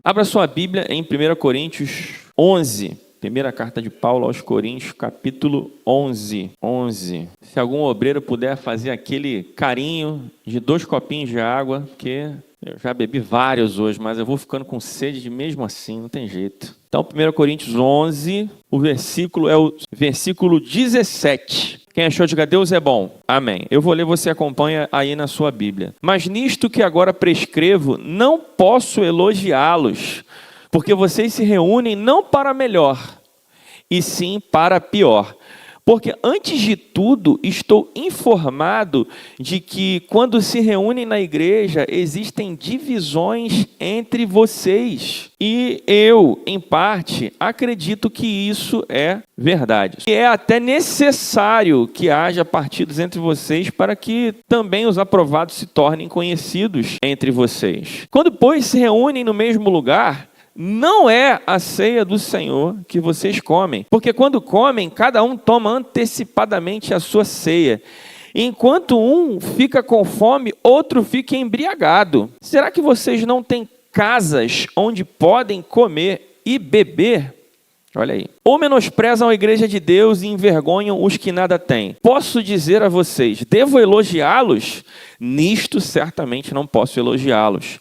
Abra sua Bíblia em 1 Coríntios 11. Primeira carta de Paulo aos Coríntios, capítulo 11. Se algum obreiro puder fazer aquele carinho de 2 copinhos de água, porque eu já bebi vários hoje, mas eu vou ficando com sede de mesmo assim, não tem jeito. Então, 1 Coríntios 11, o versículo é o versículo 17. Quem achou, diga: Deus é bom. Amém. Eu vou ler, você acompanha aí na sua Bíblia. Mas nisto que agora prescrevo, não posso elogiá-los, porque vocês se reúnem não para melhor, e sim para pior. Porque antes de tudo, estou informado de que quando se reúnem na igreja, existem divisões entre vocês. E eu, em parte, acredito que isso é verdade. E é até necessário que haja partidos entre vocês para que também os aprovados se tornem conhecidos entre vocês. Quando, pois, se reúnem no mesmo lugar, não é a ceia do Senhor que vocês comem, porque quando comem, cada um toma antecipadamente a sua ceia. Enquanto um fica com fome, outro fica embriagado. Será que vocês não têm casas onde podem comer e beber? Olha aí. Ou menosprezam a igreja de Deus e envergonham os que nada têm. Posso dizer a vocês, devo elogiá-los? Nisto certamente não posso elogiá-los.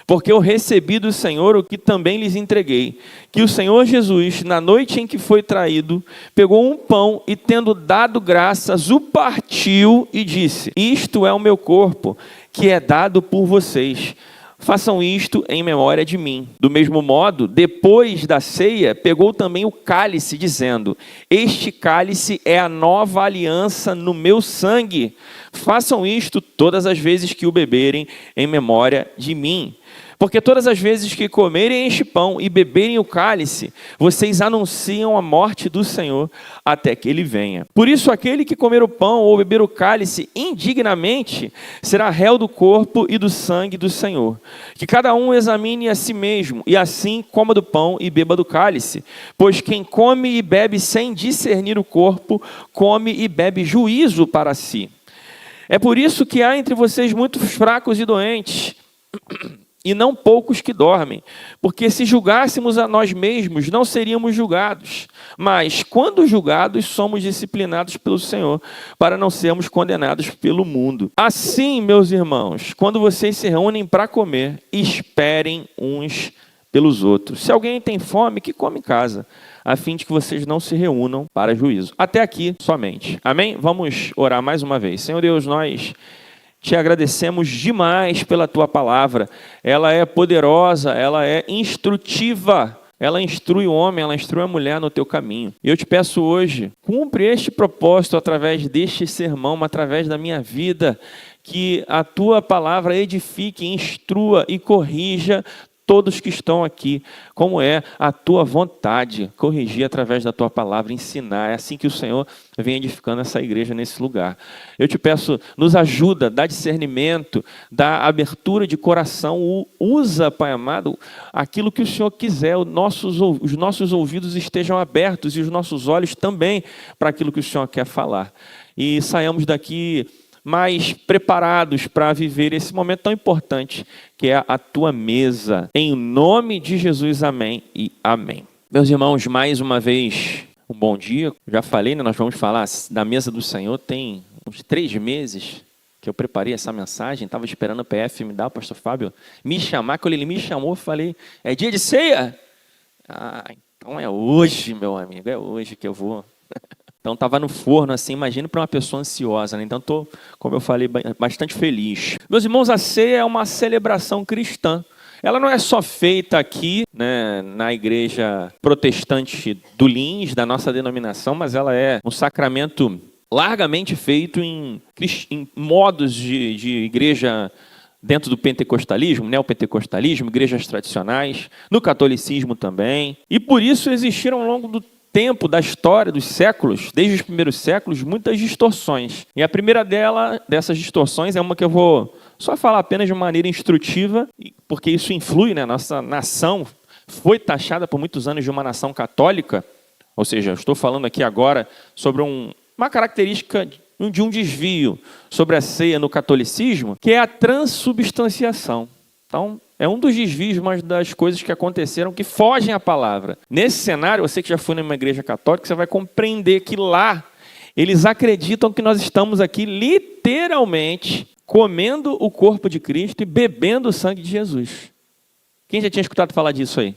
Porque eu recebi do Senhor o que também lhes entreguei, que o Senhor Jesus, na noite em que foi traído, pegou um pão e, tendo dado graças, o partiu e disse: isto é o meu corpo, que é dado por vocês. Façam isto em memória de mim. Do mesmo modo, depois da ceia, pegou também o cálice, dizendo: este cálice é a nova aliança no meu sangue. Façam isto todas as vezes que o beberem em memória de mim. Porque todas as vezes que comerem este pão e beberem o cálice, vocês anunciam a morte do Senhor até que ele venha. Por isso, aquele que comer o pão ou beber o cálice indignamente será réu do corpo e do sangue do Senhor. Que cada um examine a si mesmo, e assim coma do pão e beba do cálice. Pois quem come e bebe sem discernir o corpo, come e bebe juízo para si. É por isso que há entre vocês muitos fracos e doentes, e não poucos que dormem, porque se julgássemos a nós mesmos, não seríamos julgados. Mas, quando julgados, somos disciplinados pelo Senhor, para não sermos condenados pelo mundo. Assim, meus irmãos, quando vocês se reúnem para comer, esperem uns pelos outros. Se alguém tem fome, que come em casa, a fim de que vocês não se reúnam para juízo. Até aqui somente. Amém? Vamos orar mais uma vez. Senhor Deus, nós te agradecemos demais pela tua palavra. Ela é poderosa, ela é instrutiva. Ela instrui o homem, ela instrui a mulher no teu caminho. E eu te peço hoje, cumpre este propósito através deste sermão, através da minha vida, que a tua palavra edifique, instrua e corrija todos que estão aqui, como é a tua vontade, corrigir através da tua palavra, ensinar. É assim que o Senhor vem edificando essa igreja nesse lugar. Eu te peço, nos ajuda, dá discernimento, dá abertura de coração, usa, Pai amado, aquilo que o Senhor quiser, os nossos ouvidos estejam abertos e os nossos olhos também para aquilo que o Senhor quer falar. E saiamos daqui mais preparados para viver esse momento tão importante, que é a tua mesa. Em nome de Jesus, amém e amém. Meus irmãos, mais uma vez, um bom dia. Já falei, né, nós vamos falar da mesa do Senhor. Tem uns 3 meses que eu preparei essa mensagem, estava esperando o PF me dar, o pastor Fábio me chamar. Quando ele me chamou, eu falei: é dia de ceia? Ah, então é hoje, meu amigo, é hoje que eu vou. Então estava no forno, assim, imagina para uma pessoa ansiosa, né? Então estou, como eu falei, bastante feliz. Meus irmãos, a ceia é uma celebração cristã. Ela não é só feita aqui, né, na igreja protestante do Lins, da nossa denominação, mas ela é um sacramento largamente feito em modos de igreja dentro do pentecostalismo, neopentecostalismo, igrejas tradicionais, no catolicismo também. E por isso existiram ao longo do tempo, da história, dos séculos, desde os primeiros séculos, muitas distorções. E a primeira dessas distorções é uma que eu vou só falar apenas de maneira instrutiva, porque isso influi, né? Nossa nação foi taxada por muitos anos de uma nação católica, ou seja, eu estou falando aqui agora sobre uma característica de um desvio sobre a ceia no catolicismo, que é a transubstanciação. Então, É um dos desvios, mas das coisas que aconteceram que fogem à palavra. Nesse cenário, você que já foi numa igreja católica, você vai compreender que lá eles acreditam que nós estamos aqui literalmente comendo o corpo de Cristo e bebendo o sangue de Jesus. Quem já tinha escutado falar disso aí?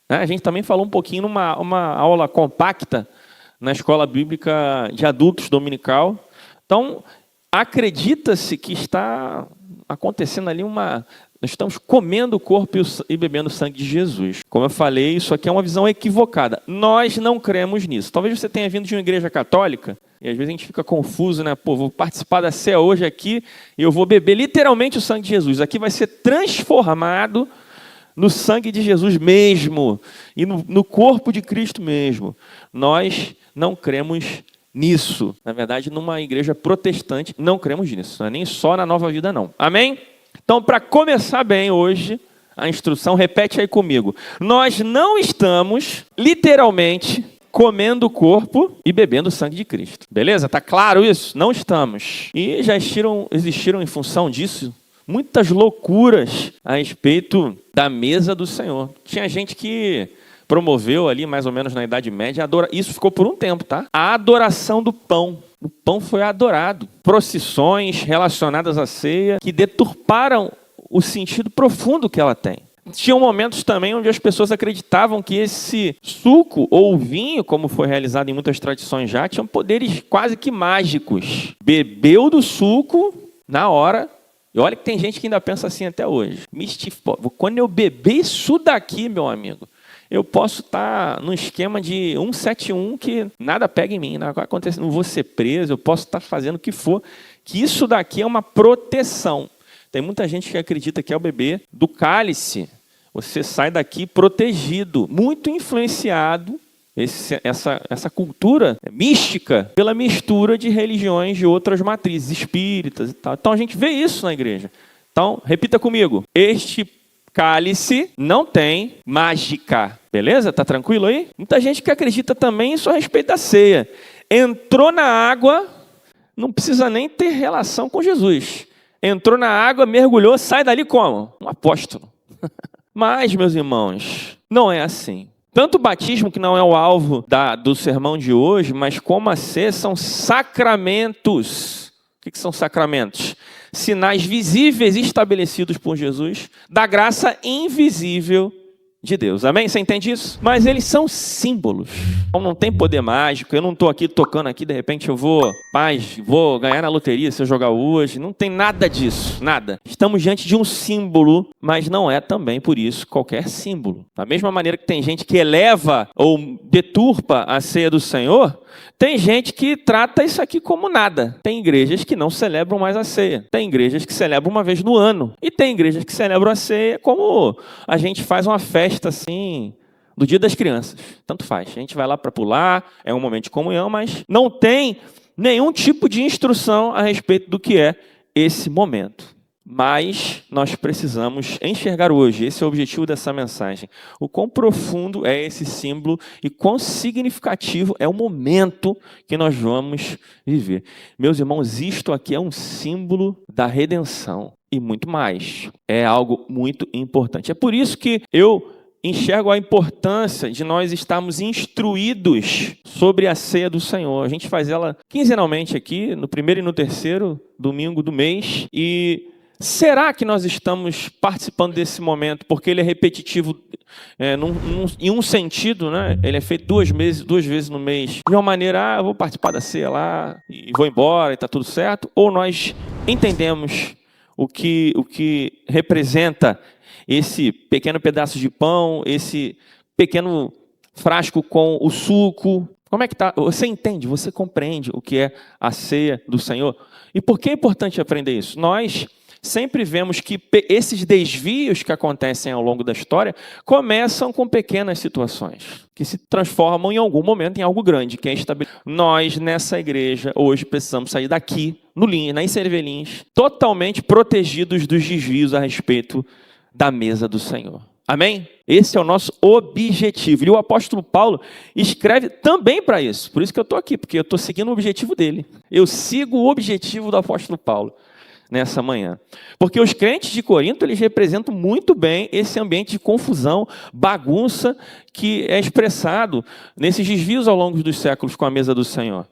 A gente também falou um pouquinho numa aula compacta na escola bíblica de adultos dominical. Então, acredita-se que está acontecendo ali nós estamos comendo o corpo e bebendo o sangue de Jesus. Como eu falei, isso aqui é uma visão equivocada. Nós não cremos nisso. Talvez você tenha vindo de uma igreja católica, e às vezes a gente fica confuso, né? Pô, vou participar da ceia hoje aqui e eu vou beber literalmente o sangue de Jesus. Aqui vai ser transformado no sangue de Jesus mesmo e no corpo de Cristo mesmo. Nós não cremos nisso. Na verdade, numa igreja protestante, não cremos nisso. Não é nem só na Nova Vida, não. Amém? Então, para começar bem hoje, a instrução, repete aí comigo. Nós não estamos, literalmente, comendo o corpo e bebendo o sangue de Cristo. Beleza? Tá claro isso? Não estamos. E já existiram em função disso muitas loucuras a respeito da mesa do Senhor. Tinha gente que promoveu ali, mais ou menos na Idade Média, isso ficou por um tempo, tá? A adoração do pão. O pão foi adorado. Procissões relacionadas à ceia que deturparam o sentido profundo que ela tem. Tinham momentos também onde as pessoas acreditavam que esse suco ou vinho, como foi realizado em muitas tradições já, tinham poderes quase que mágicos. Bebeu do suco na hora. E olha que tem gente que ainda pensa assim até hoje. Quando eu beber isso daqui, meu amigo, eu posso estar num esquema de 171 que nada pega em mim, nada vai acontecer, não vou ser preso, eu posso estar fazendo o que for, que isso daqui é uma proteção. Tem muita gente que acredita que ao beber do cálice, você sai daqui protegido, muito influenciado, essa cultura mística, pela mistura de religiões de outras matrizes, espíritas e tal. Então a gente vê isso na igreja. Então, repita comigo. Este cálice não tem mágica. Beleza? Tá tranquilo aí? Muita gente que acredita também isso a respeito da ceia. Entrou na água, não precisa nem ter relação com Jesus. Entrou na água, mergulhou, sai dali como? Um apóstolo. Mas, meus irmãos, não é assim. Tanto o batismo, que não é o alvo do sermão de hoje, mas como a ceia, são sacramentos. O que são sacramentos? Sinais visíveis estabelecidos por Jesus da graça invisível de Deus. Amém? Você entende isso? Mas eles são símbolos. Então não tem poder mágico. Eu não estou aqui tocando aqui, de repente eu vou ganhar na loteria se eu jogar hoje. Não tem nada disso, nada. Estamos diante de um símbolo, mas não é também, por isso, qualquer símbolo. Da mesma maneira que tem gente que eleva ou deturpa a ceia do Senhor, tem gente que trata isso aqui como nada. Tem igrejas que não celebram mais a ceia. Tem igrejas que celebram uma vez no ano. E tem igrejas que celebram a ceia como a gente faz uma festa assim do Dia das Crianças. Tanto faz. A gente vai lá para pular, é um momento de comunhão, mas não tem nenhum tipo de instrução a respeito do que é esse momento. Mas nós precisamos enxergar hoje, esse é o objetivo dessa mensagem, o quão profundo é esse símbolo e quão significativo é o momento que nós vamos viver. Meus irmãos, isto aqui é um símbolo da redenção e muito mais. É algo muito importante. É por isso que eu enxergo a importância de nós estarmos instruídos sobre a ceia do Senhor. A gente faz ela quinzenalmente aqui, no primeiro e no terceiro domingo do mês. E será que nós estamos participando desse momento porque ele é repetitivo em um sentido, né? Ele é feito duas vezes no mês, de uma maneira, eu vou participar da ceia lá e vou embora e está tudo certo? Ou nós entendemos o que representa esse pequeno pedaço de pão, esse pequeno frasco com o suco? Como é que está? Você entende, você compreende o que é a ceia do Senhor? E por que é importante aprender isso? Nós sempre vemos que esses desvios que acontecem ao longo da história começam com pequenas situações, que se transformam em algum momento em algo grande, que é estabelecido. Nós, nessa igreja, hoje precisamos sair daqui, em Cervelins, totalmente protegidos dos desvios a respeito da mesa do Senhor. Amém? Esse é o nosso objetivo. E o apóstolo Paulo escreve também para isso. Por isso que eu estou aqui, porque eu estou seguindo o objetivo dele. Eu sigo o objetivo do apóstolo Paulo. nessa manhã. Porque os crentes de Corinto, eles representam muito bem esse ambiente de confusão, bagunça, que é expressado nesses desvios ao longo dos séculos com a mesa do Senhor.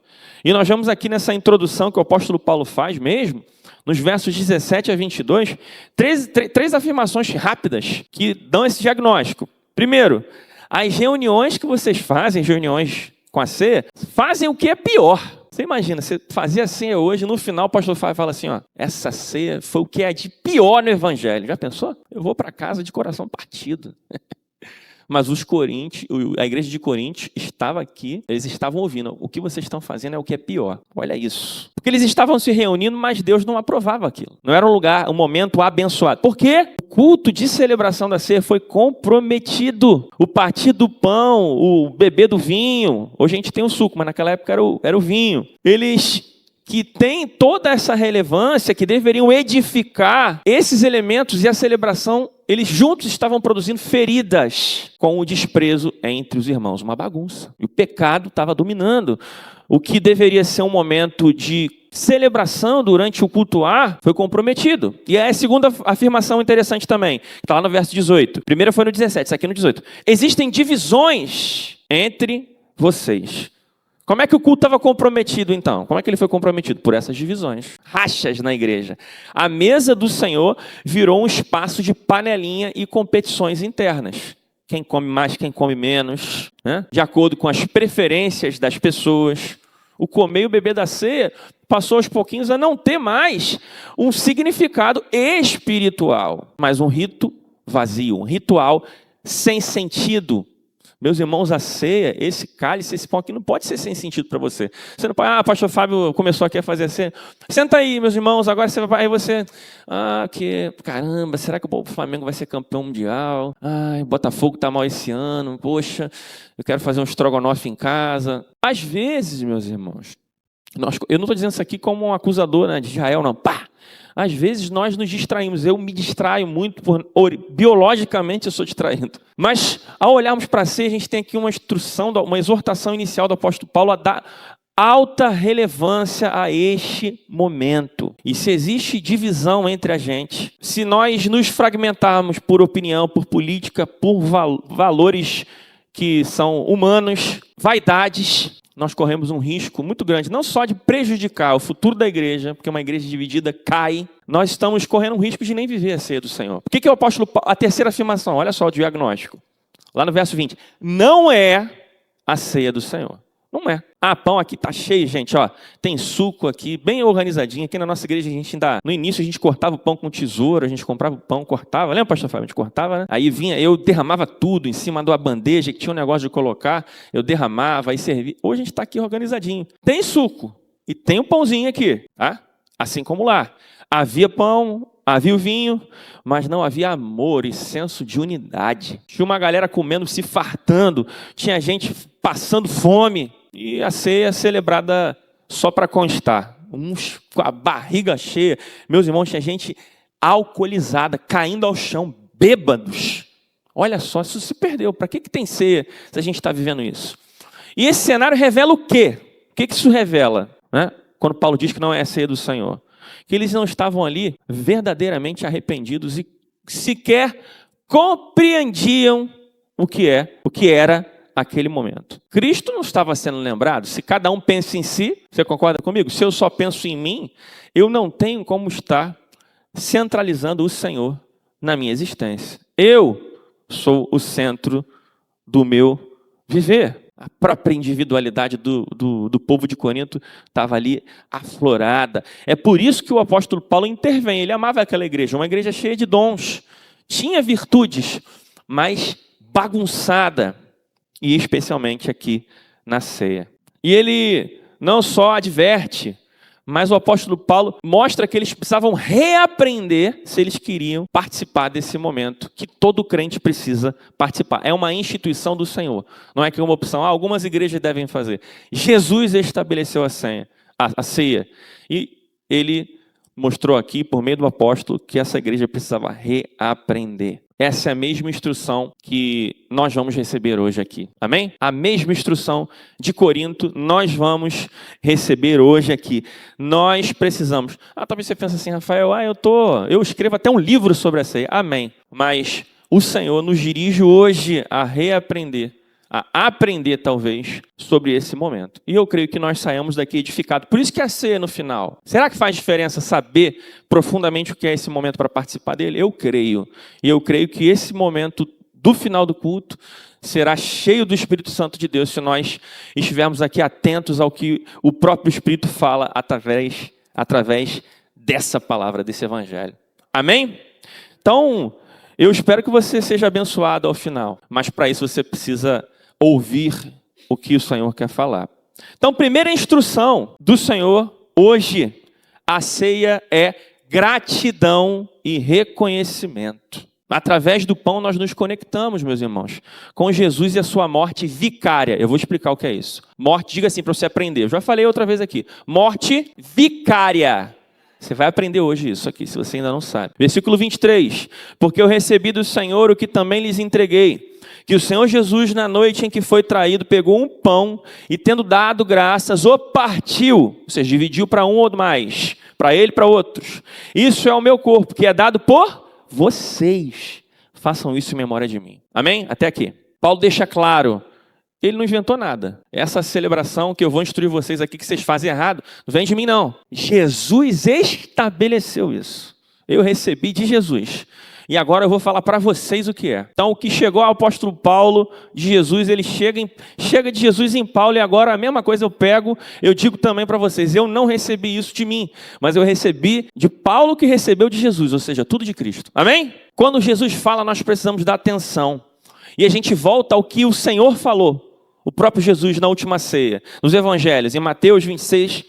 E nós vemos aqui nessa introdução que o apóstolo Paulo faz mesmo, nos versos 17 a 22, três afirmações rápidas que dão esse diagnóstico. Primeiro, as reuniões que vocês fazem, reuniões com a ceia, fazem o que é pior. Você imagina, você fazia a ceia hoje, no final o pastor fala assim, ó, essa ceia foi o que é de pior no evangelho. Já pensou? Eu vou para casa de coração partido. Mas os coríntios, a igreja de Corinto estava aqui, eles estavam ouvindo, o que vocês estão fazendo é o que é pior. Olha isso. Porque eles estavam se reunindo, mas Deus não aprovava aquilo. Não era um momento abençoado. Por quê? O culto de celebração da ceia foi comprometido. O partir do pão, o beber do vinho, hoje a gente tem o suco, mas naquela época era o vinho. Eles que têm toda essa relevância, que deveriam edificar esses elementos e a celebração, eles juntos estavam produzindo feridas com o desprezo entre os irmãos, uma bagunça. E o pecado estava dominando. O que deveria ser um momento de celebração durante o cultuar foi comprometido. E é a segunda afirmação interessante também, que está lá no verso 18. A primeira foi no 17, isso aqui no 18. Existem divisões entre vocês. Como é que o culto estava comprometido, então? Como é que ele foi comprometido? Por essas divisões, rachas na igreja. A mesa do Senhor virou um espaço de panelinha e competições internas. Quem come mais, quem come menos, né? De acordo com as preferências das pessoas. O comer e o beber da ceia passou aos pouquinhos a não ter mais um significado espiritual, mas um rito vazio, um ritual sem sentido. Meus irmãos, a ceia, esse cálice, esse pão aqui não pode ser sem sentido para você. Você não pode, pastor Fábio começou aqui a fazer a ceia. Senta aí, meus irmãos, agora você vai, aí você, caramba, será que o Flamengo vai ser campeão mundial? O Botafogo está mal esse ano, poxa, eu quero fazer um estrogonofe em casa. Às vezes, meus irmãos, eu não estou dizendo isso aqui como um acusador, né, de Israel, não, Às vezes nós nos distraímos, eu me distraio muito, biologicamente eu sou distraído. Mas ao olharmos para si, a gente tem aqui uma instrução, uma exortação inicial do apóstolo Paulo a dar alta relevância a este momento. E se existe divisão entre a gente, se nós nos fragmentarmos por opinião, por política, por valores que são humanos, vaidades, nós corremos um risco muito grande, não só de prejudicar o futuro da igreja, porque uma igreja dividida cai, nós estamos correndo um risco de nem viver a ceia do Senhor. Por que o apóstolo Paulo, a terceira afirmação, olha só o diagnóstico, lá no verso 20, não é a ceia do Senhor. Não é. Pão aqui tá cheio, gente, ó. Tem suco aqui, bem organizadinho. Aqui na nossa igreja a gente ainda, no início a gente cortava o pão com tesoura, a gente comprava o pão, cortava. Lembra, pastor Fábio? A gente cortava, né? Aí vinha, eu derramava tudo em cima da bandeja que tinha um negócio de colocar, eu derramava, aí servia. Hoje a gente está aqui organizadinho. Tem suco e tem um pãozinho aqui, tá? Assim como lá. Havia pão, havia o vinho, mas não havia amor e senso de unidade. Tinha uma galera comendo, se fartando, tinha gente passando fome. E a ceia celebrada só para constar. Uns com a barriga cheia. Meus irmãos, tinha gente alcoolizada, caindo ao chão, bêbados. Olha só, isso se perdeu. Para que tem ceia se a gente está vivendo isso? E esse cenário revela o quê? O que isso revela? Né? Quando Paulo diz que não é a ceia do Senhor. Que eles não estavam ali verdadeiramente arrependidos e sequer compreendiam o que era aquele momento. Cristo não estava sendo lembrado. Se cada um pensa em si, você concorda comigo? Se eu só penso em mim, eu não tenho como estar centralizando o Senhor na minha existência. Eu sou o centro do meu viver. A própria individualidade do povo de Corinto estava ali aflorada. É por isso que o apóstolo Paulo intervém. Ele amava aquela igreja, uma igreja cheia de dons. Tinha virtudes, mas bagunçada. E especialmente aqui na ceia. E ele não só adverte, mas o apóstolo Paulo mostra que eles precisavam reaprender se eles queriam participar desse momento, que todo crente precisa participar. É uma instituição do Senhor. Não é que é uma opção, algumas igrejas devem fazer. Jesus estabeleceu a ceia. E ele mostrou aqui, por meio do apóstolo, que essa igreja precisava reaprender. Essa é a mesma instrução que nós vamos receber hoje aqui. Amém? A mesma instrução de Corinto nós vamos receber hoje aqui. Nós precisamos. Talvez você pense assim, Rafael, eu escrevo até um livro sobre essa aí. Amém. Mas o Senhor nos dirige hoje a reaprender, a aprender talvez sobre esse momento. E eu creio que nós saímos daqui edificados. Por isso que a ceia no final. Será que faz diferença saber profundamente o que é esse momento para participar dele? Eu creio. E eu creio que esse momento do final do culto será cheio do Espírito Santo de Deus se nós estivermos aqui atentos ao que o próprio Espírito fala através dessa palavra, desse evangelho. Amém? Então, eu espero que você seja abençoado ao final. Mas para isso você precisa ouvir o que o Senhor quer falar. Então, primeira instrução do Senhor hoje, a ceia é gratidão e reconhecimento. Através do pão nós nos conectamos, meus irmãos, com Jesus e a sua morte vicária. Eu vou explicar o que é isso. Morte, diga assim para você aprender. Eu já falei outra vez aqui. Morte vicária. Você vai aprender hoje isso aqui, se você ainda não sabe. Versículo 23. Porque eu recebi do Senhor o que também lhes entreguei. Que o Senhor Jesus, na noite em que foi traído, pegou um pão e, tendo dado graças, o partiu. Ou seja, dividiu para um ou mais. Para ele e para outros. Isso é o meu corpo, que é dado por vocês. Façam isso em memória de mim. Amém? Até aqui. Paulo deixa claro. Ele não inventou nada. Essa celebração que eu vou instruir vocês aqui, que vocês fazem errado, não vem de mim não. Jesus estabeleceu isso. Eu recebi de Jesus. E agora eu vou falar para vocês o que é. Então, o que chegou ao apóstolo Paulo de Jesus, ele chega de Jesus em Paulo, e agora a mesma coisa eu digo também para vocês. Eu não recebi isso de mim, mas eu recebi de Paulo que recebeu de Jesus, ou seja, tudo de Cristo. Amém? Quando Jesus fala, nós precisamos dar atenção. E a gente volta ao que o Senhor falou, o próprio Jesus na última ceia, nos evangelhos, em Mateus 26,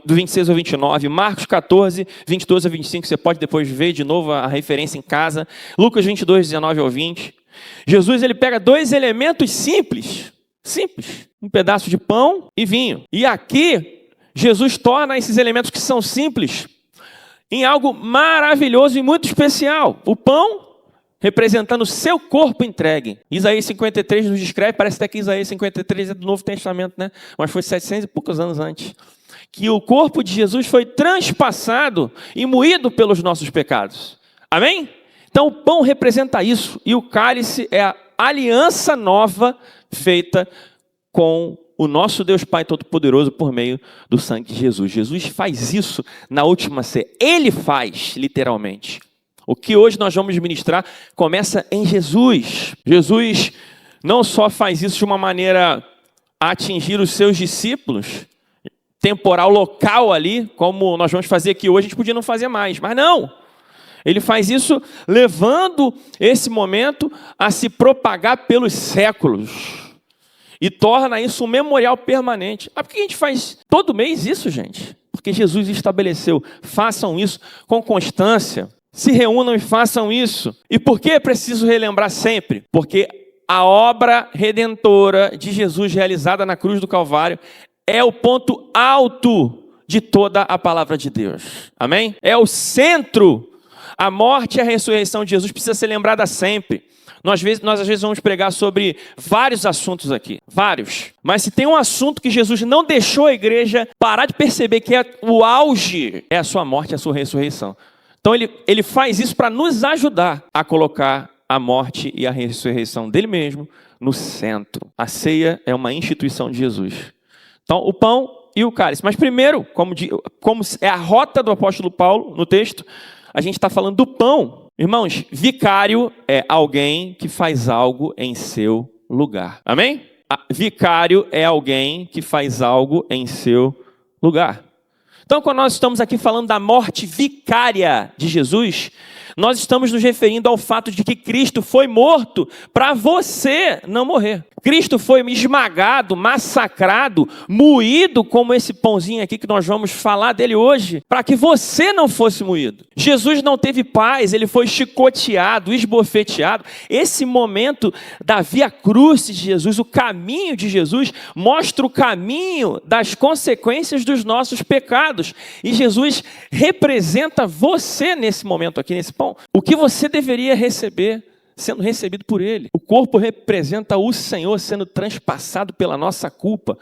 do 26 ao 29, Marcos 14, 22 a 25, você pode depois ver de novo a referência em casa, Lucas 22, 19 ao 20. Jesus, ele pega dois elementos simples, um pedaço de pão e vinho. E aqui, Jesus torna esses elementos que são simples em algo maravilhoso e muito especial. O pão representando o seu corpo entregue. Isaías 53 nos descreve, parece até que Isaías 53 é do Novo Testamento, né? Mas foi 700 e poucos anos antes. Que o corpo de Jesus foi transpassado e moído pelos nossos pecados. Amém? Então o pão representa isso. E o cálice é a aliança nova feita com o nosso Deus Pai Todo-Poderoso por meio do sangue de Jesus. Jesus faz isso na última ceia. Ele faz, literalmente. O que hoje nós vamos ministrar começa em Jesus. Jesus não só faz isso de uma maneira a atingir os seus discípulos, temporal, local ali, como nós vamos fazer aqui hoje, a gente podia não fazer mais, mas não. Ele faz isso levando esse momento a se propagar pelos séculos e torna isso um memorial permanente. Por que a gente faz todo mês isso, gente? Porque Jesus estabeleceu, façam isso com constância. Se reúnam e façam isso. E por que é preciso relembrar sempre? Porque a obra redentora de Jesus realizada na cruz do Calvário é o ponto alto de toda a palavra de Deus. Amém? É o centro. A morte e a ressurreição de Jesus precisa ser lembrada sempre. Nós às vezes vamos pregar sobre vários assuntos aqui. Vários. Mas se tem um assunto que Jesus não deixou a igreja parar de perceber que é o auge, é a sua morte e a sua ressurreição. Então ele faz isso para nos ajudar a colocar a morte e a ressurreição dele mesmo no centro. A ceia é uma instituição de Jesus. Então, o pão e o cálice. Mas primeiro, como é a rota do apóstolo Paulo no texto, a gente está falando do pão. Irmãos, vicário é alguém que faz algo em seu lugar. Amém? Vicário é alguém que faz algo em seu lugar. Então, quando nós estamos aqui falando da morte vicária de Jesus, nós estamos nos referindo ao fato de que Cristo foi morto para você não morrer. Cristo foi esmagado, massacrado, moído, como esse pãozinho aqui que nós vamos falar dele hoje, para que você não fosse moído. Jesus não teve paz, ele foi chicoteado, esbofeteado. Esse momento da via crucis de Jesus, o caminho de Jesus, mostra o caminho das consequências dos nossos pecados. pecados. E Jesus representa você nesse momento aqui, nesse pão. O que você deveria receber, sendo recebido por Ele. O corpo representa o Senhor sendo transpassado pela nossa culpa.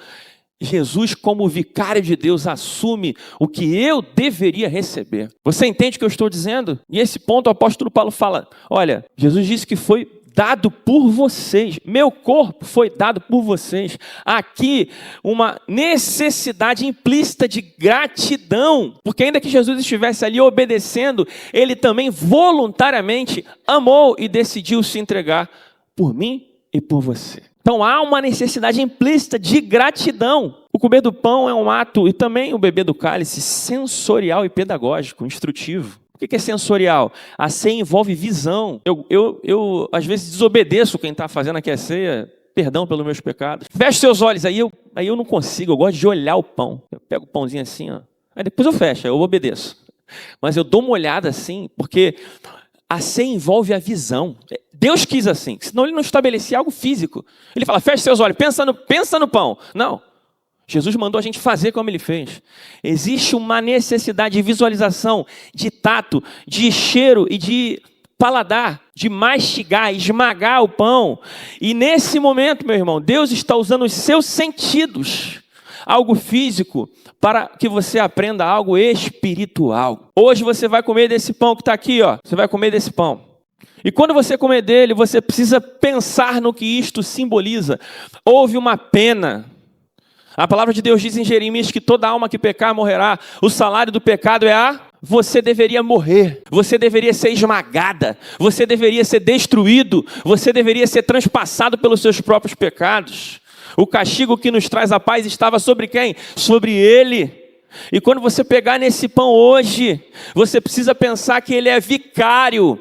Jesus, como vicário de Deus, assume o que eu deveria receber. Você entende o que eu estou dizendo? E esse ponto o apóstolo Paulo fala, olha, Jesus disse que foi dado por vocês, meu corpo foi dado por vocês. Aqui, uma necessidade implícita de gratidão, porque ainda que Jesus estivesse ali obedecendo, ele também voluntariamente amou e decidiu se entregar por mim e por você. Então há uma necessidade implícita de gratidão. O comer do pão é um ato, e também o beber do cálice, sensorial e pedagógico, instrutivo. O que é sensorial? A ceia envolve visão. Eu às vezes desobedeço quem está fazendo aqui a ceia, perdão pelos meus pecados. Feche seus olhos, aí eu não consigo, eu gosto de olhar o pão. Eu pego o pãozinho assim, ó, aí depois eu fecho, eu obedeço. Mas eu dou uma olhada assim, porque a ceia envolve a visão. Deus quis assim, senão ele não estabelecia algo físico. Ele fala, feche seus olhos, pensa no pão. Não. Jesus mandou a gente fazer como ele fez. Existe uma necessidade de visualização, de tato, de cheiro e de paladar, de mastigar, esmagar o pão. E nesse momento, meu irmão, Deus está usando os seus sentidos, algo físico, para que você aprenda algo espiritual. Hoje você vai comer desse pão que está aqui, ó. Você vai comer desse pão. E quando você comer dele, você precisa pensar no que isto simboliza. Houve uma pena. A palavra de Deus diz em Jeremias que toda alma que pecar morrerá. O salário do pecado é você deveria morrer. Você deveria ser esmagada. Você deveria ser destruído. Você deveria ser transpassado pelos seus próprios pecados. O castigo que nos traz a paz estava sobre quem? Sobre ele. E quando você pegar nesse pão hoje, você precisa pensar que ele é vicário.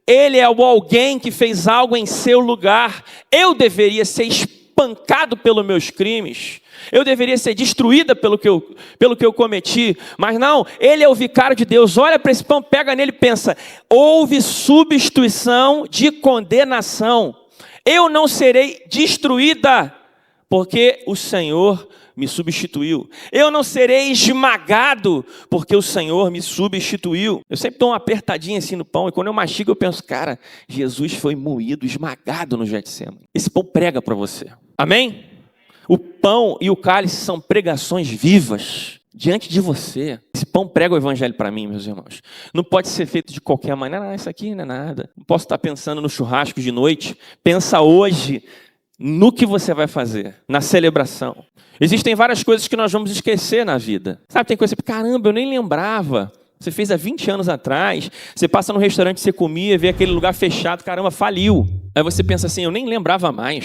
Ele é o alguém que fez algo em seu lugar. Eu deveria ser espancado pelos meus crimes. Eu deveria ser destruída pelo que eu cometi. Mas não, ele é o vicário de Deus. Olha para esse pão, pega nele e pensa. Houve substituição de condenação. Eu não serei destruída, porque o Senhor me substituiu. Eu não serei esmagado, porque o Senhor me substituiu. Eu sempre dou uma apertadinha assim no pão, e quando eu mastigo eu penso, cara, Jesus foi moído, esmagado no Getsemane. Esse pão prega para você. Amém? O pão e o cálice são pregações vivas diante de você. Esse pão prega o evangelho para mim, meus irmãos. Não pode ser feito de qualquer maneira. Não, isso aqui não é nada. Não posso estar pensando no churrasco de noite. Pensa hoje no que você vai fazer, na celebração. Existem várias coisas que nós vamos esquecer na vida. Sabe, tem coisa que, caramba, eu nem lembrava. Você fez há 20 anos atrás, você passa no restaurante, você comia, vê aquele lugar fechado, caramba, faliu. Aí você pensa assim, eu nem lembrava mais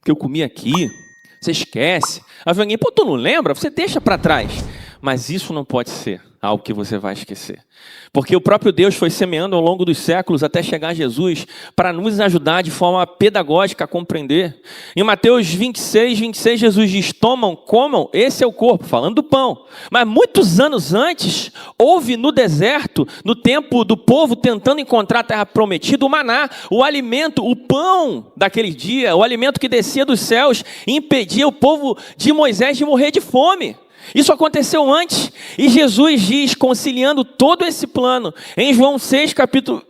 que eu comia aqui. Você esquece. Aí vem alguém, pô, tu não lembra? Você deixa para trás. Mas isso não pode ser algo que você vai esquecer. Porque o próprio Deus foi semeando ao longo dos séculos até chegar a Jesus para nos ajudar de forma pedagógica a compreender. Em Mateus 26, Jesus diz, tomam, comam, esse é o corpo, falando do pão. Mas muitos anos antes, houve no deserto, no tempo do povo tentando encontrar a terra prometida, o maná, o alimento, o pão daquele dia, o alimento que descia dos céus, impedia o povo de Moisés de morrer de fome. Isso aconteceu antes, e Jesus diz, conciliando todo esse plano, em João 6, capítulo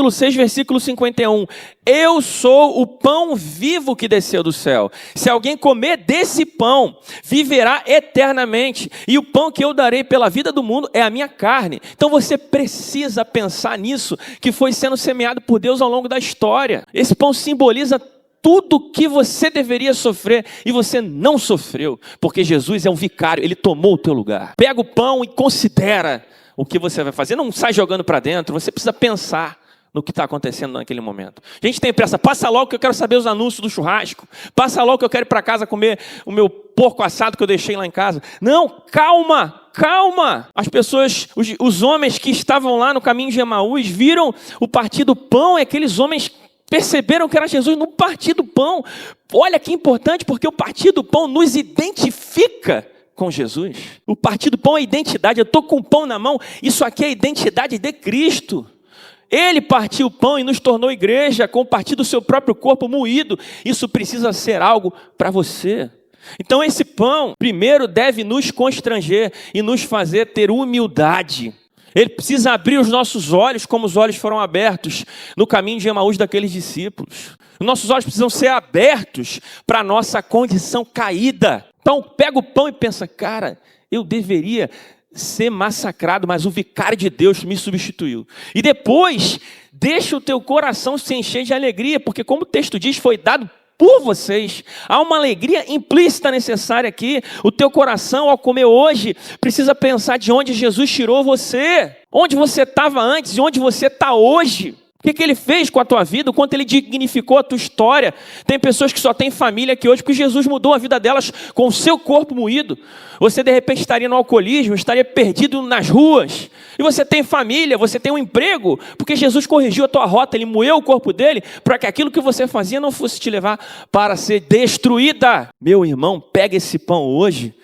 6, versículo 51, eu sou o pão vivo que desceu do céu. Se alguém comer desse pão, viverá eternamente, e o pão que eu darei pela vida do mundo é a minha carne. Então você precisa pensar nisso, que foi sendo semeado por Deus ao longo da história. Esse pão simboliza tudo que você deveria sofrer e você não sofreu, porque Jesus é um vicário, ele tomou o teu lugar. Pega o pão e considera o que você vai fazer, não sai jogando para dentro, você precisa pensar no que está acontecendo naquele momento. A gente tem pressa, passa logo que eu quero saber os anúncios do churrasco, passa logo que eu quero ir para casa comer o meu porco assado que eu deixei lá em casa. Não, calma, calma. As pessoas, os homens que estavam lá no caminho de Emaús, viram o partir do pão, e aqueles homens perceberam que era Jesus no partir do pão. Olha que importante, porque o partir do pão nos identifica com Jesus. O partir do pão é identidade. Eu estou com o pão na mão, isso aqui é a identidade de Cristo. Ele partiu o pão e nos tornou igreja com o partir do seu próprio corpo moído. Isso precisa ser algo para você. Então esse pão, primeiro, deve nos constranger e nos fazer ter humildade. Ele precisa abrir os nossos olhos, como os olhos foram abertos no caminho de Emaús daqueles discípulos. Os nossos olhos precisam ser abertos para a nossa condição caída. Então pega o pão e pensa, cara, eu deveria ser massacrado, mas o vicário de Deus me substituiu. E depois, deixa o teu coração se encher de alegria, porque como o texto diz, foi dado por vocês. Há uma alegria implícita necessária aqui. O teu coração, ao comer hoje, precisa pensar de onde Jesus tirou você. Onde você estava antes e onde você está hoje. O que ele fez com a tua vida, o quanto ele dignificou a tua história. Tem pessoas que só têm família aqui hoje porque Jesus mudou a vida delas com o seu corpo moído. Você de repente estaria no alcoolismo, estaria perdido nas ruas. E você tem família, você tem um emprego, porque Jesus corrigiu a tua rota, ele moeu o corpo dele para que aquilo que você fazia não fosse te levar para ser destruída. Meu irmão, pega esse pão hoje,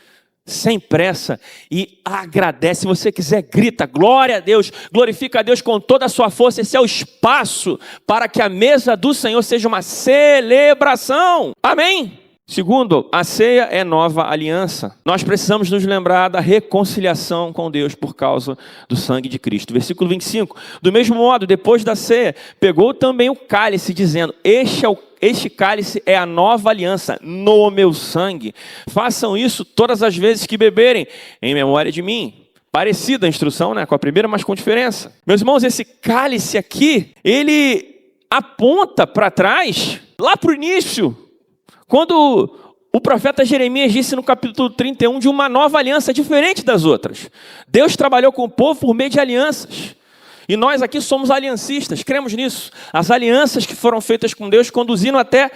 sem pressa, e agradece. Se você quiser, grita, glória a Deus, glorifica a Deus com toda a sua força. Esse é o espaço para que a mesa do Senhor seja uma celebração. Amém? Segundo, a ceia é nova aliança. Nós precisamos nos lembrar da reconciliação com Deus por causa do sangue de Cristo. Versículo 25. Do mesmo modo, depois da ceia, pegou também o cálice, dizendo, este cálice é a nova aliança no meu sangue. Façam isso todas as vezes que beberem, em memória de mim. Parecida a instrução, né? Com a primeira, mas com diferença. Meus irmãos, esse cálice aqui, ele aponta para trás, lá para o início, quando o profeta Jeremias disse no capítulo 31 de uma nova aliança diferente das outras. Deus trabalhou com o povo por meio de alianças. E nós aqui somos aliancistas, cremos nisso. As alianças que foram feitas com Deus, conduzindo até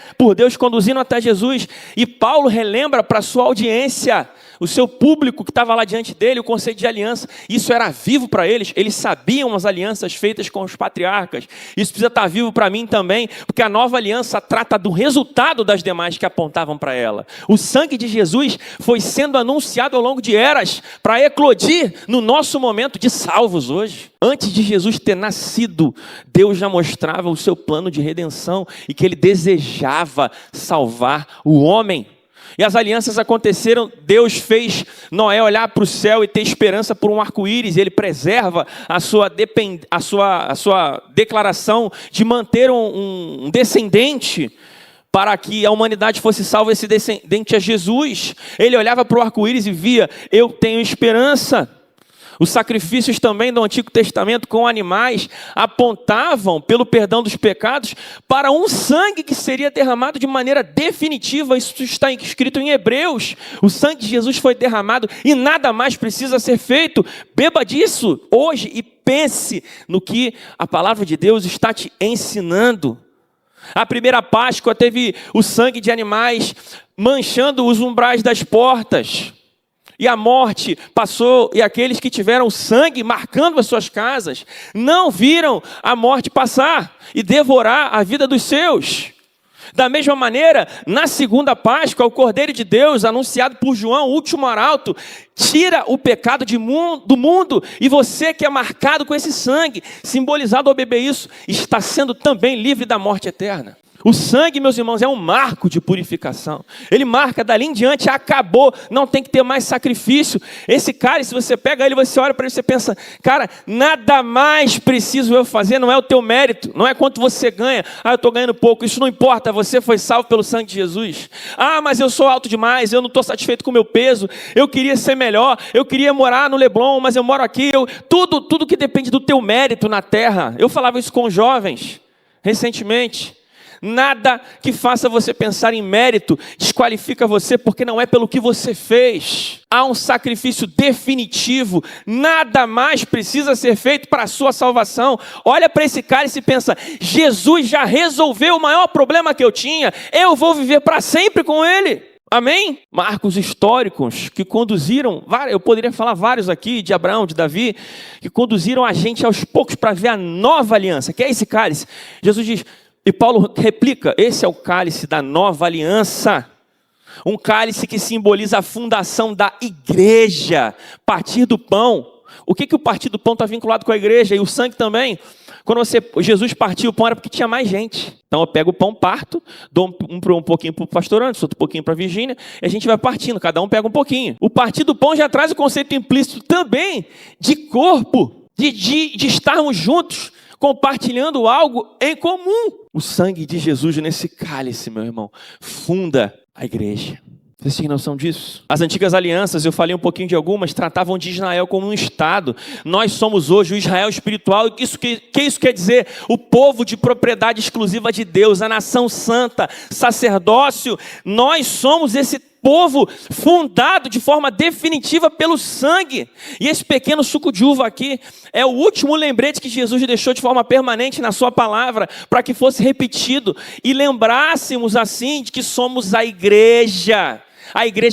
Jesus. E Paulo relembra para a sua audiência, o seu público que estava lá diante dele, o conceito de aliança. Isso era vivo para eles. Eles sabiam as alianças feitas com os patriarcas. Isso precisa estar vivo para mim também, porque a nova aliança trata do resultado das demais que apontavam para ela. O sangue de Jesus foi sendo anunciado ao longo de eras para eclodir no nosso momento de salvos hoje. Antes de Jesus ter nascido, Deus já mostrava o seu plano de redenção e que ele desejava salvar o homem. E as alianças aconteceram, Deus fez Noé olhar para o céu e ter esperança por um arco-íris. Ele preserva a sua declaração de manter um descendente para que a humanidade fosse salva. Esse descendente é Jesus. Ele olhava para o arco-íris e via, eu tenho esperança. Os sacrifícios também do Antigo Testamento com animais apontavam, pelo perdão dos pecados, para um sangue que seria derramado de maneira definitiva. Isso está escrito em Hebreus. O sangue de Jesus foi derramado e nada mais precisa ser feito. Beba disso hoje e pense no que a palavra de Deus está te ensinando. A primeira Páscoa teve o sangue de animais manchando os umbrais das portas. E a morte passou, e aqueles que tiveram sangue marcando as suas casas, não viram a morte passar e devorar a vida dos seus. Da mesma maneira, na segunda Páscoa, o Cordeiro de Deus, anunciado por João, o último arauto, tira o pecado do mundo, e você que é marcado com esse sangue, simbolizado ao beber isso, está sendo também livre da morte eterna. O sangue, meus irmãos, é um marco de purificação. Ele marca, dali em diante, acabou, não tem que ter mais sacrifício. Esse cálice, se você pega ele, você olha para ele e você pensa, cara, nada mais preciso eu fazer, não é o teu mérito, não é quanto você ganha. Eu estou ganhando pouco, isso não importa, você foi salvo pelo sangue de Jesus. Mas eu sou alto demais, eu não estou satisfeito com o meu peso, eu queria ser melhor, eu queria morar no Leblon, mas eu moro aqui. Tudo que depende do teu mérito na terra. Eu falava isso com jovens, recentemente. Nada que faça você pensar em mérito desqualifica você, porque não é pelo que você fez. Há um sacrifício definitivo, nada mais precisa ser feito para a sua salvação. Olha para esse cálice e pensa, Jesus já resolveu o maior problema que eu tinha, eu vou viver para sempre com ele. Amém? Marcos históricos que conduziram, eu poderia falar vários aqui, de Abraão, de Davi, que conduziram a gente aos poucos para ver a nova aliança, que é esse cálice. Jesus diz, e Paulo replica, esse é o cálice da nova aliança. Um cálice que simboliza a fundação da igreja. Partir do pão. O que o partir do pão está vinculado com a igreja? E o sangue também. Jesus partiu o pão era porque tinha mais gente. Então eu pego o pão, parto, dou um pouquinho para o pastor Anderson, outro pouquinho para a Virgínia, e a gente vai partindo, cada um pega um pouquinho. O partir do pão já traz o conceito implícito também de corpo, de estarmos juntos, compartilhando algo em comum. O sangue de Jesus nesse cálice, meu irmão, funda a igreja. Vocês têm noção disso? As antigas alianças, eu falei um pouquinho de algumas, tratavam de Israel como um Estado. Nós somos hoje o Israel espiritual. O que isso quer dizer? O povo de propriedade exclusiva de Deus, a nação santa, sacerdócio. Nós somos esse povo fundado de forma definitiva pelo sangue. E esse pequeno suco de uva aqui é o último lembrete que Jesus deixou de forma permanente na sua palavra, para que fosse repetido e lembrássemos assim de que somos a igreja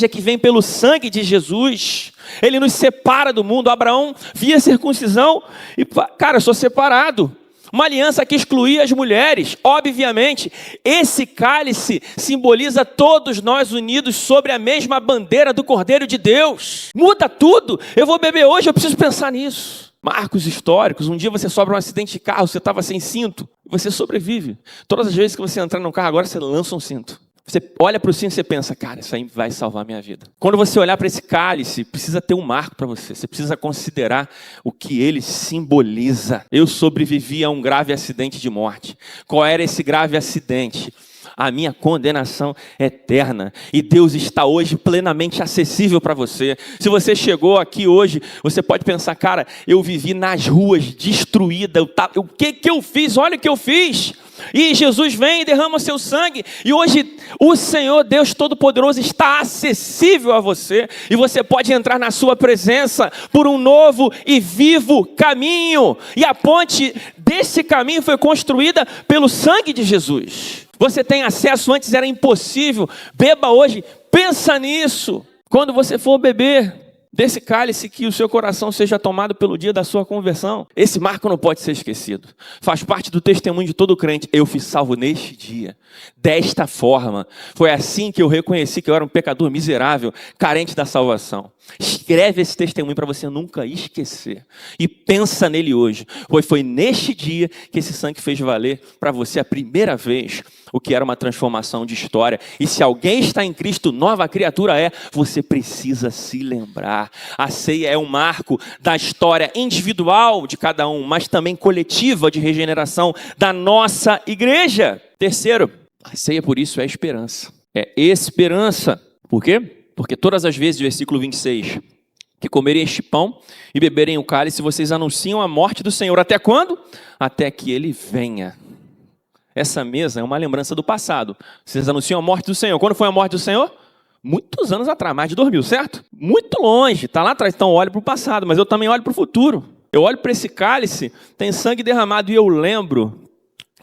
que vem pelo sangue de Jesus. Ele nos separa do mundo. Abraão via circuncisão e, cara, eu sou separado. Uma aliança que excluía as mulheres. Obviamente, esse cálice simboliza todos nós unidos sobre a mesma bandeira do Cordeiro de Deus. Muda tudo. Eu vou beber hoje, eu preciso pensar nisso. Marcos históricos. Um dia você sofre um acidente de carro, você estava sem cinto, você sobrevive. Todas as vezes que você entrar num carro agora, você lança um cinto. Você olha para o cinto e você pensa, cara, isso aí vai salvar a minha vida. Quando você olhar para esse cálice, precisa ter um marco para você. Você precisa considerar o que ele simboliza. Eu sobrevivi a um grave acidente de morte. Qual era esse grave acidente? A minha condenação eterna. E Deus está hoje plenamente acessível para você. Se você chegou aqui hoje, você pode pensar, cara, eu vivi nas ruas, destruída. O que eu fiz? Olha o que eu fiz. E Jesus vem e derrama seu sangue. E hoje o Senhor Deus Todo-Poderoso está acessível a você. E você pode entrar na sua presença por um novo e vivo caminho. E a ponte desse caminho foi construída pelo sangue de Jesus. Você tem acesso, antes era impossível. Beba hoje, pensa nisso. Quando você for beber desse cálice, que o seu coração seja tomado pelo dia da sua conversão. Esse marco não pode ser esquecido. Faz parte do testemunho de todo crente. Eu fui salvo neste dia, desta forma. Foi assim que eu reconheci que eu era um pecador miserável, carente da salvação. Escreve esse testemunho para você nunca esquecer. E pensa nele hoje. Pois foi neste dia que esse sangue fez valer para você a primeira vez o que era uma transformação de história. E se alguém está em Cristo, nova criatura é. Você precisa se lembrar. A ceia é um marco da história individual de cada um, mas também coletiva de regeneração da nossa igreja. Terceiro, a ceia por isso é esperança. É esperança. Por quê? Porque todas as vezes, versículo 26, que comerem este pão e beberem o cálice, vocês anunciam a morte do Senhor. Até quando? Até que Ele venha. Essa mesa é uma lembrança do passado. Vocês anunciam a morte do Senhor. Quando foi a morte do Senhor? Muitos anos atrás, mais de 2000, certo? Muito longe, está lá atrás. Então olho para o passado, mas eu também olho para o futuro. Eu olho para esse cálice, tem sangue derramado, e eu lembro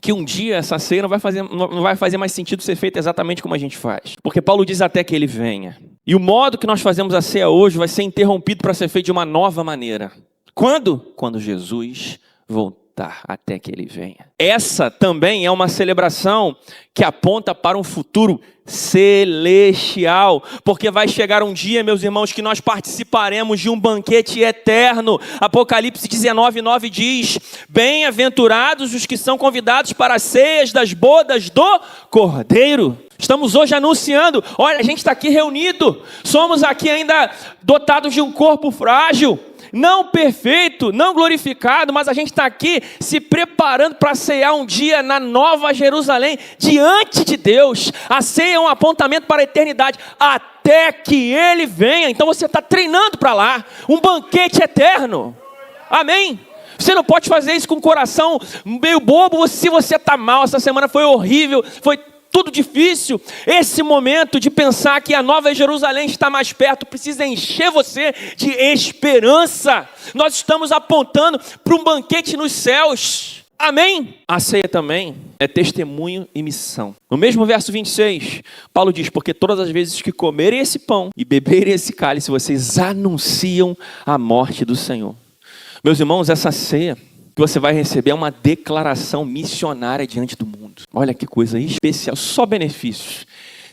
que um dia essa ceia não vai fazer mais sentido ser feita exatamente como a gente faz. Porque Paulo diz até que Ele venha. E o modo que nós fazemos a ceia hoje vai ser interrompido para ser feito de uma nova maneira. Quando? Quando Jesus voltar, até que Ele venha. Essa também é uma celebração que aponta para um futuro celestial, porque vai chegar um dia, meus irmãos, que nós participaremos de um banquete eterno. Apocalipse 19:9 diz: bem-aventurados os que são convidados para as ceias das bodas do Cordeiro. Estamos hoje anunciando, olha, a gente está aqui reunido, somos aqui ainda dotados de um corpo frágil, não perfeito, não glorificado, mas a gente está aqui se preparando para ceiar um dia na Nova Jerusalém, diante de Deus. A ceia é um apontamento para a eternidade, até que Ele venha. Então você está treinando para lá, um banquete eterno. Amém? Você não pode fazer isso com o coração meio bobo, se você está mal. Essa semana foi horrível, foi tudo difícil. Esse momento de pensar que a Nova Jerusalém está mais perto precisa encher você de esperança. Nós estamos apontando para um banquete nos céus. Amém? A ceia também é testemunho e missão. No mesmo verso 26, Paulo diz: porque todas as vezes que comerem esse pão e beberem esse cálice, vocês anunciam a morte do Senhor. Meus irmãos, essa ceia que você vai receber é uma declaração missionária diante do mundo. Olha que coisa especial, só benefícios.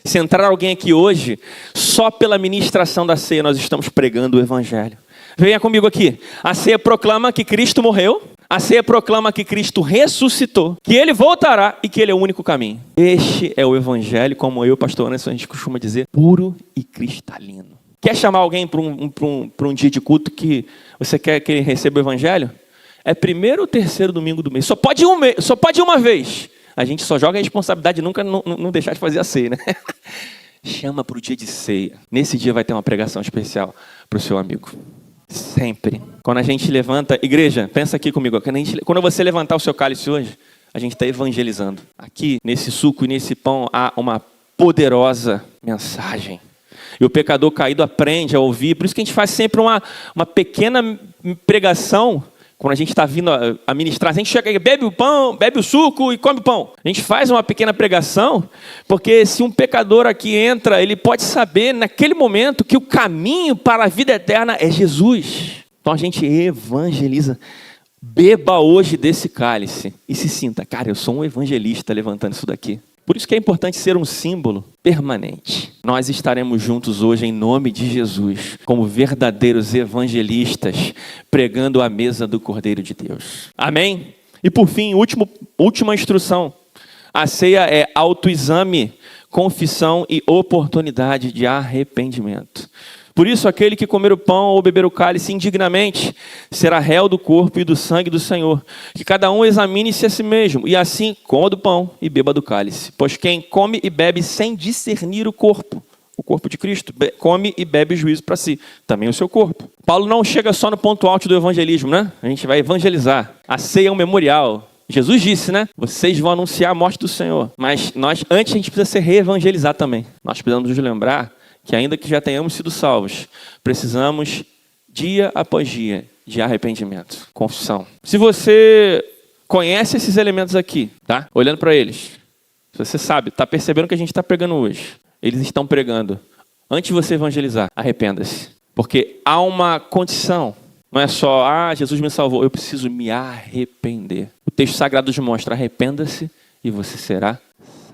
Se entrar alguém aqui hoje, só pela ministração da ceia nós estamos pregando o Evangelho. Venha comigo aqui. A ceia proclama que Cristo morreu. A ceia proclama que Cristo ressuscitou, que Ele voltará e que Ele é o único caminho. Este é o evangelho, como eu, pastor Anderson, a gente costuma dizer, puro e cristalino. Quer chamar alguém para um dia de culto que você quer que ele receba o evangelho? É primeiro ou terceiro domingo do mês. Só pode ir uma vez. A gente só joga a responsabilidade de nunca não deixar de fazer a ceia, né? Chama para o dia de ceia. Nesse dia vai ter uma pregação especial para o seu amigo. Sempre. Quando a gente levanta... Igreja, pensa aqui comigo. Quando você levantar o seu cálice hoje, a gente está evangelizando. Aqui, nesse suco e nesse pão, há uma poderosa mensagem. E o pecador caído aprende a ouvir. Por isso que a gente faz sempre uma pequena pregação. Quando a gente está vindo a ministrar, a gente chega e bebe o pão, bebe o suco e come o pão. A gente faz uma pequena pregação, porque se um pecador aqui entra, ele pode saber naquele momento que o caminho para a vida eterna é Jesus. Então a gente evangeliza. Beba hoje desse cálice e se sinta, cara, eu sou um evangelista levantando isso daqui. Por isso que é importante ser um símbolo permanente. Nós estaremos juntos hoje em nome de Jesus, como verdadeiros evangelistas, pregando a mesa do Cordeiro de Deus. Amém? E por fim, última instrução. A ceia é autoexame, confissão e oportunidade de arrependimento. Por isso, aquele que comer o pão ou beber o cálice indignamente será réu do corpo e do sangue do Senhor. Que cada um examine-se a si mesmo, e assim coma do pão e beba do cálice. Pois quem come e bebe sem discernir o corpo de Cristo, come e bebe juízo para si, também o seu corpo. Paulo não chega só no ponto alto do evangelismo, né? A gente vai evangelizar. A ceia é um memorial. Jesus disse, né? Vocês vão anunciar a morte do Senhor. Mas antes a gente precisa se reevangelizar também. Nós precisamos nos lembrar que ainda que já tenhamos sido salvos, precisamos, dia após dia, de arrependimento, confissão. Se você conhece esses elementos aqui, tá? Olhando para eles, se você sabe, está percebendo o que a gente está pregando hoje, eles estão pregando. Antes de você evangelizar, arrependa-se. Porque há uma condição. Não é só, Jesus me salvou, eu preciso me arrepender. O texto sagrado nos mostra, arrependa-se e você será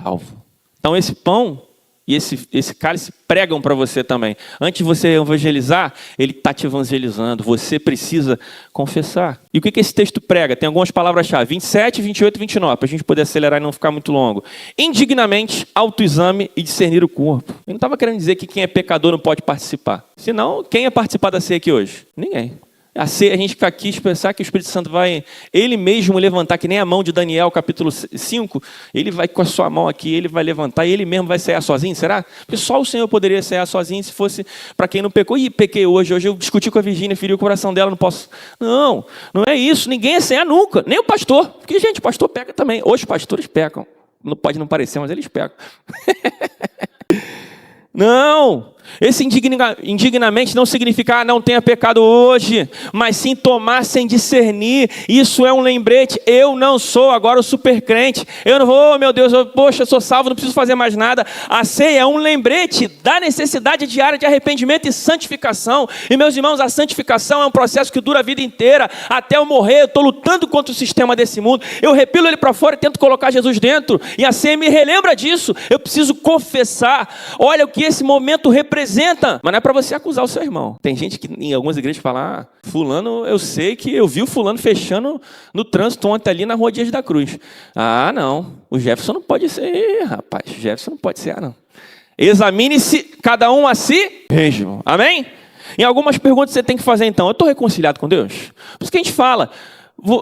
salvo. Então esse pão e esse cálice pregam para você também. Antes de você evangelizar, ele está te evangelizando. Você precisa confessar. E o que esse texto prega? Tem algumas palavras-chave. 27, 28 e 29, para a gente poder acelerar e não ficar muito longo. Indignamente, autoexame e discernir o corpo. Eu não estava querendo dizer que quem é pecador não pode participar. Senão, quem ia participar da ceia aqui hoje? Ninguém. A gente fica aqui e pensar que o Espírito Santo vai, ele mesmo levantar, que nem a mão de Daniel, capítulo 5, ele vai com a sua mão aqui, ele vai levantar e ele mesmo vai cear sozinho, será? Porque só o Senhor poderia cear sozinho se fosse para quem não pecou. Pequei hoje eu discuti com a Virgínia, feri o coração dela, não posso. Não é isso, ninguém ia cear nunca, nem o pastor. Porque, gente, o pastor peca também. Os pastores pecam. Não pode não parecer, mas eles pecam. Não! Esse indignamente não significa não tenha pecado hoje, mas sim tomar sem discernir. Isso é um lembrete. Eu não sou agora o super crente. Eu não vou, meu Deus, eu sou salvo, não preciso fazer mais nada. A ceia é um lembrete da necessidade diária de arrependimento e santificação. E meus irmãos, a santificação é um processo que dura a vida inteira. Até eu morrer, eu estou lutando contra o sistema desse mundo. Eu repilo ele para fora e tento colocar Jesus dentro. E a ceia me relembra disso. Eu preciso confessar. Olha o que esse momento representa. Mas não é para você acusar o seu irmão. Tem gente que em algumas igrejas fala, fulano, eu sei que eu vi o fulano fechando no trânsito ontem ali na Rua Dias da Cruz. Não, o Jefferson não pode ser, rapaz, o Jefferson não pode ser, não. Examine-se cada um a si mesmo, amém? Em algumas perguntas você tem que fazer então, eu estou reconciliado com Deus? Por isso que a gente fala,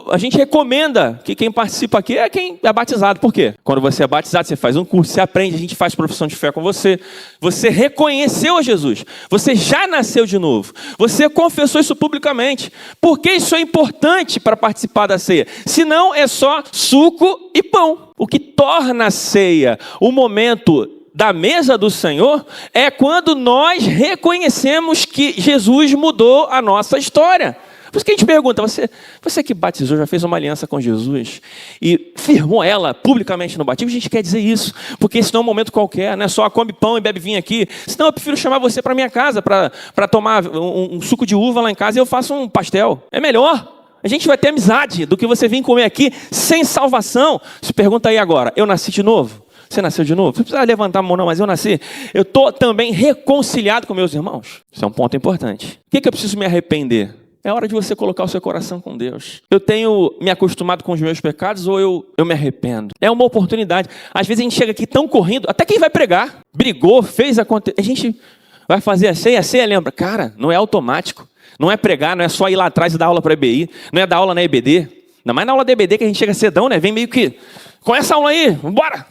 a gente recomenda que quem participa aqui é quem é batizado. Por quê? Quando você é batizado, você faz um curso, você aprende, a gente faz profissão de fé com você. Você reconheceu a Jesus. Você já nasceu de novo. Você confessou isso publicamente. Por que isso é importante para participar da ceia? Senão é só suco e pão. O que torna a ceia o momento da mesa do Senhor é quando nós reconhecemos que Jesus mudou a nossa história. Por isso que a gente pergunta, você que batizou, já fez uma aliança com Jesus e firmou ela publicamente no batismo? A gente quer dizer isso, porque esse não é um momento qualquer, não é só come pão e bebe vinho aqui. Senão eu prefiro chamar você para minha casa, para tomar um suco de uva lá em casa e eu faço um pastel. É melhor. A gente vai ter amizade do que você vir comer aqui sem salvação. Se pergunta aí agora, eu nasci de novo? Você nasceu de novo? Você precisa levantar a mão, não, mas eu nasci. Eu estou também reconciliado com meus irmãos. Isso é um ponto importante. O que eu preciso me arrepender? É hora de você colocar o seu coração com Deus. Eu tenho me acostumado com os meus pecados ou eu me arrependo? É uma oportunidade. Às vezes a gente chega aqui tão correndo, até quem vai pregar, brigou, fez acontecer. A gente vai fazer a ceia lembra? Cara, não é automático. Não é pregar, não é só ir lá atrás e dar aula para a EBI, não é dar aula na EBD. Ainda mais na aula da EBD que a gente chega cedão, né? Vem meio que, com essa aula aí, vambora!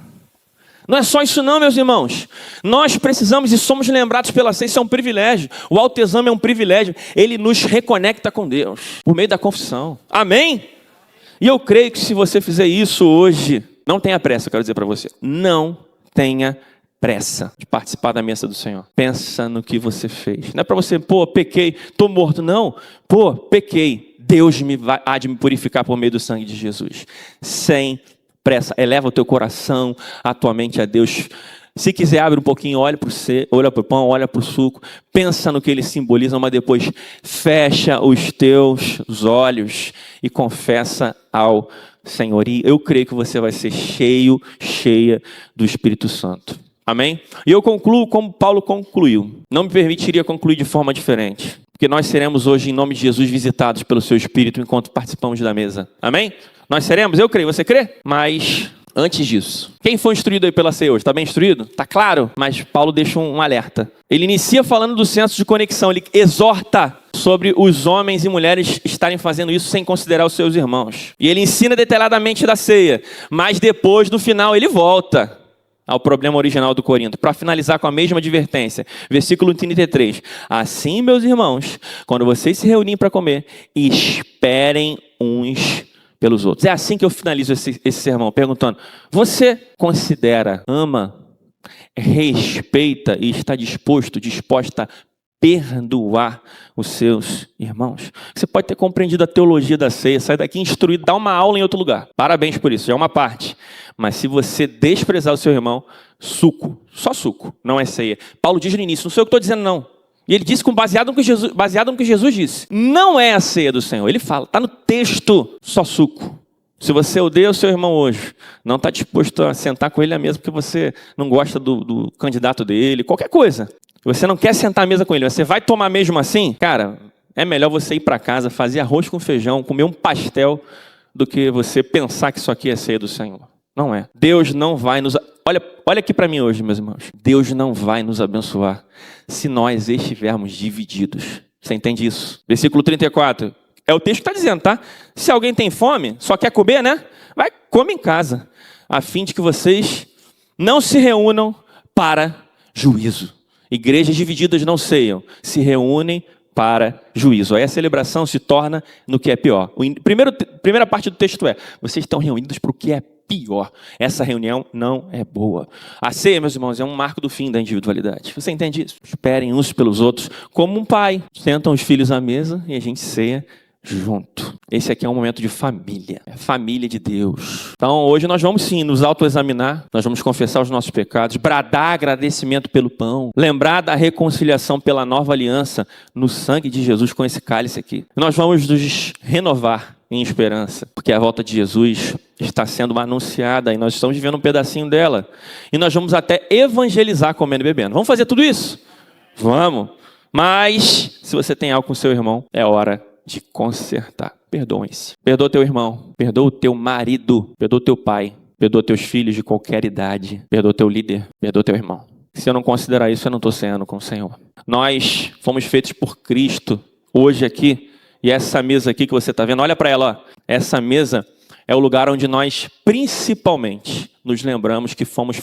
Não é só isso não, meus irmãos. Nós precisamos e somos lembrados pela ceia, isso é um privilégio. O autoexame é um privilégio. Ele nos reconecta com Deus, por meio da confissão. Amém? E eu creio que se você fizer isso hoje, não tenha pressa, eu quero dizer para você. Não tenha pressa de participar da mesa do Senhor. Pensa no que você fez. Não é para você, pequei, estou morto. Não, pequei. Deus há de me purificar por meio do sangue de Jesus. Sem pressa. Eleva o teu coração, a tua mente a Deus. Se quiser, abre um pouquinho, olha para o pão, olha para o suco. Pensa no que ele simboliza, mas depois fecha os teus olhos e confessa ao Senhor. E eu creio que você vai ser cheia do Espírito Santo. Amém? E eu concluo como Paulo concluiu. Não me permitiria concluir de forma diferente. Porque nós seremos hoje, em nome de Jesus, visitados pelo seu Espírito enquanto participamos da mesa. Amém? Nós seremos? Eu creio. Você crê? Mas antes disso, quem foi instruído aí pela ceia hoje? Está bem instruído? Está claro? Mas Paulo deixa um alerta. Ele inicia falando do senso de conexão. Ele exorta sobre os homens e mulheres estarem fazendo isso sem considerar os seus irmãos. E ele ensina detalhadamente da ceia. Mas depois, no final, ele volta ao problema original do Corinto, para finalizar com a mesma advertência. Versículo 33. Assim, meus irmãos, quando vocês se reunirem para comer, esperem uns pelos outros. É assim que eu finalizo esse sermão, perguntando: você considera, ama, respeita e está disposta a perdoar os seus irmãos? Você pode ter compreendido a teologia da ceia, sair daqui instruído, dar uma aula em outro lugar. Parabéns por isso, já é uma parte. Mas se você desprezar o seu irmão, suco, só suco, não é ceia. Paulo diz no início, não sei o que estou dizendo não. E ele disse baseado no que Jesus disse. Não é a ceia do Senhor. Ele fala, está no texto, só suco. Se você odeia o seu irmão hoje, não está disposto a sentar com ele à mesa porque você não gosta do candidato dele, qualquer coisa. Você não quer sentar à mesa com ele, você vai tomar mesmo assim? Cara, é melhor você ir para casa, fazer arroz com feijão, comer um pastel, do que você pensar que isso aqui é ceia do Senhor. Não é. Deus não vai nos... Olha aqui para mim hoje, meus irmãos. Deus não vai nos abençoar se nós estivermos divididos. Você entende isso? Versículo 34. É o texto que está dizendo, tá? Se alguém tem fome, só quer comer, né? Vai, come em casa, a fim de que vocês não se reúnam para juízo. Igrejas divididas não ceiam, se reúnem para juízo. Aí a celebração se torna no que é pior. Primeira parte do texto é: vocês estão reunidos para o que é pior. Essa reunião não é boa. A ceia, meus irmãos, é um marco do fim da individualidade. Você entende isso? Esperem uns pelos outros, como um pai. Sentam os filhos à mesa e a gente ceia junto. Esse aqui é um momento de família. É a família de Deus. Então, hoje nós vamos sim nos autoexaminar. Nós vamos confessar os nossos pecados, bradar agradecimento pelo pão, lembrar da reconciliação pela nova aliança no sangue de Jesus com esse cálice aqui. Nós vamos nos renovar em esperança, porque a volta de Jesus está sendo anunciada e nós estamos vivendo um pedacinho dela. E nós vamos até evangelizar comendo e bebendo. Vamos fazer tudo isso? Vamos. Mas, se você tem algo com seu irmão, é hora de consertar. Perdoem-se. Perdoa teu irmão, perdoa o teu marido, perdoa o teu pai, perdoa teus filhos de qualquer idade, perdoa teu líder, perdoa teu irmão. Se eu não considerar isso, eu não estou ceando com o Senhor. Nós fomos feitos por Cristo hoje aqui, e essa mesa aqui que você está vendo, olha para ela, ó. Essa mesa é o lugar onde nós principalmente nos lembramos que fomos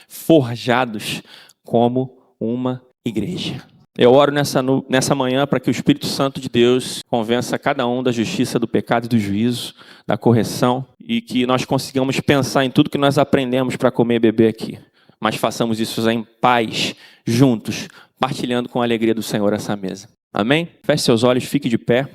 forjados como uma igreja. Eu oro nessa manhã para que o Espírito Santo de Deus convença cada um da justiça, do pecado e do juízo, da correção, e que nós consigamos pensar em tudo que nós aprendemos para comer e beber aqui. Mas façamos isso em paz, juntos, partilhando com a alegria do Senhor essa mesa. Amém? Feche seus olhos, fique de pé.